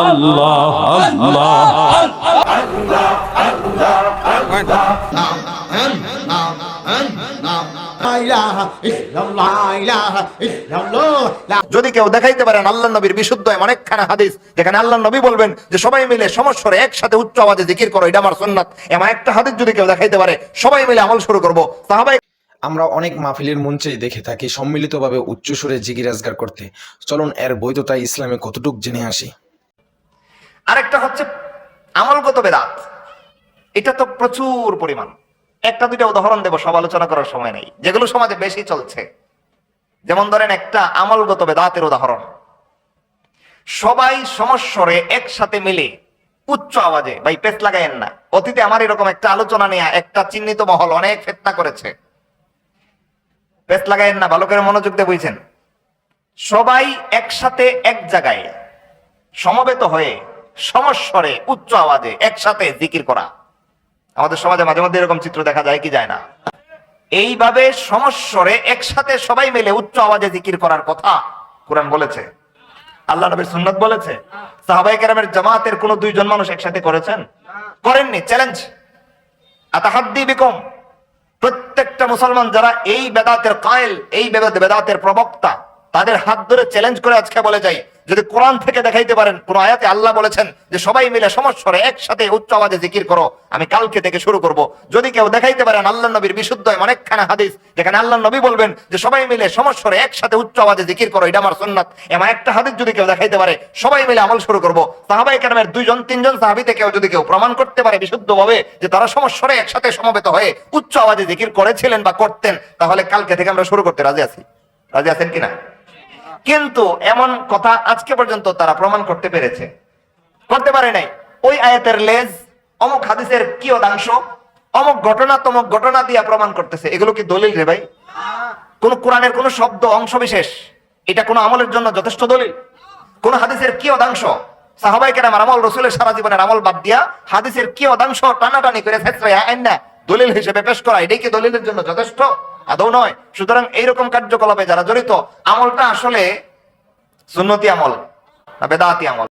আল্লাহ আল্লাহ যদি কেউ দেখাইতে পারেন আল্লাহ নবীর বিশুদ্ধ এমন একখানা হাদিস যেখানে আল্লাহ নবী বলবেন যে সবাই মিলে সমস্বরে একসাথে উচ্চ আওয়াজে জিকির করো, এটা আমার সুন্নাত, এমন একটা হাদিস যদি কেউ দেখাইতে পারে সবাই মিলে আমল শুরু করবো। সাহাবায়ে আমরা অনেক মাহফিলের মঞ্চেই দেখে থাকি সম্মিলিতভাবে উচ্চস্বরে জিকির আজগার করতে। চলুন এর বৈধতা ইসলামে কতটুক জেনে আসি। আরেকটা হচ্ছে আমলগত বেদাত, এটা তো প্রচুর পরিমাণ। একটা দুইটা উদাহরণ দেব, সব আলোচনা করার সময় নেই, যেগুলো সমাজে বেশি চলছে। যেমন ধরেন একটা আমলগত বেদাতের উদাহরণ, সবাই সমস্বরে একসাথে মিলে উচ্চ আওয়াজে, ভাই পেস লাগায়েন না, অতীতে আমার এরকম একটা আলোচনা নিয়ে একটা চিহ্নিত মহল অনেক ফিতনা করেছে, পেস লাগায়েন না, ভালো করে মনোযোগ দিয়ে বুঝছেন। সবাই একসাথে এক জায়গায় সমবেত হয়ে সমস্বরে উচ্চ আওয়াজে একসাথে জিকির করা, আমাদের সমাজে মাঝে মধ্যে এরকম চিত্র দেখা যায় কি যায় না? এইভাবে সমস্বরে একসাথে সবাই মিলে উচ্চ আওয়াজে জিকির করার কথা কোরআন বলেছে, আল্লাহ নবীর সুন্নাত বলেছে। সাহাবায়ে কেরামের জামাতের কোন দুইজন মানুষ একসাথে করেছেন? করেননি। চ্যালেঞ্জ, আতাহাদ্দি বিকুম, প্রত্যেকটা মুসলমান যারা এই বেদাতের কায়েল, এই বেদাতের প্রবক্তা, তাদের হাত ধরে চ্যালেঞ্জ করে আজকে বলে যাই, যদি কোরআন থেকে দেখাইতে পারেন কোন আয়াতে আল্লাহ বলেছেন যে সবাই মিলে সমস্বরে একসাথে উচ্চ আওয়াজে জিকির করো, আমি কালকে থেকে শুরু করব। যদি কেউ দেখাইতে পারেন আল্লাহ নবীর বিশুদ্ধ অনেকখানা হাদিস যেখানে আল্লাহ নবী বলবেন যে সবাই মিলে সমস্বরে একসাথে উচ্চ আওয়াজে জিকির করো, এটা আমার সুন্নাত, এমন একটা হাদিস যদি কেউ দেখাইতে পারে সবাই মিলে আমল শুরু করব। সাহাবায়ে কেরামের দুইজন তিনজন সাহাবী থেকে যদি কেউ প্রমাণ করতে পারে বিশুদ্ধভাবে যে তারা সমস্বরে একসাথে সমবেত হয়ে উচ্চ আওয়াজে জিকির করেছিলেন বা করতেন, তাহলে কালকে থেকে আমরা শুরু করতে রাজি আছি। রাজি আছেন কিনা? কিন্তু এমন কথা আজকে পর্যন্ত তারা প্রমাণ করতে পেরেছে? করতে পারে নাই। ওই আয়াতের লেজ অমুক হাদিসের কি অংশ, অমুক ঘটনা তমুক ঘটনা দিয়া প্রমাণ করতেছে, এগুলো কি দলিল রে ভাই? কোন কোরআনের কোন শব্দ অংশ বিশেষ এটা কোন আমলের জন্য যথেষ্ট দলিল? কোন হাদিসের কি অংশ, সাহাবায়ে কেরাম আমল, রাসূলের সারা জীবনের আমল বাদ দিয়া হাদিসের কি অংশ টানাটানি করে ফেসরা আইনা দলিল হিসেবে পেশ করা, এটাই কি দলিলের জন্য যথেষ্ট? আদৌ নয়। সুতরাং এইরকম কার্যকলাপে যারা জড়িত, আমলটা আসলে সুন্নতি আমল না বেদাতি আমল?